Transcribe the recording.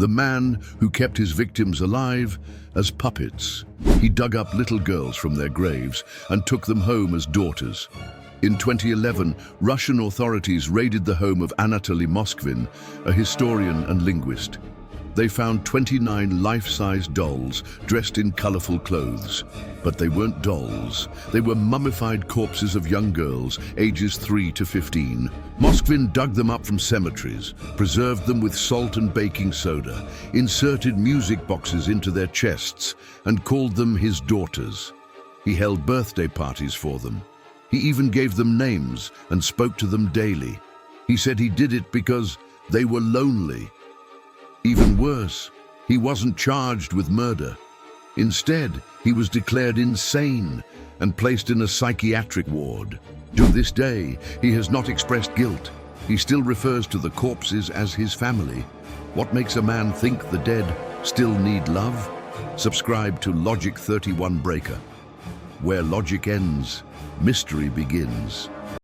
The man who kept his victims alive as puppets. He dug up little girls from their graves and took them home as daughters. In 2011, Russian authorities raided the home of Anatoly Moskvin, a historian and linguist. They found 29 life-size dolls dressed in colorful clothes. But they weren't dolls. They were mummified corpses of young girls, ages 3 to 15. Moskvin dug them up from cemeteries, preserved them with salt and baking soda, inserted music boxes into their chests, and called them his daughters. He held birthday parties for them. He even gave them names and spoke to them daily. He said he did it because they were lonely. Even worse, he wasn't charged with murder. Instead, he was declared insane and placed in a psychiatric ward. To this day, he has not expressed guilt. He still refers to the corpses as his family. What makes a man think the dead still need love? Subscribe to Logic 31 Breaker. Where logic ends, mystery begins.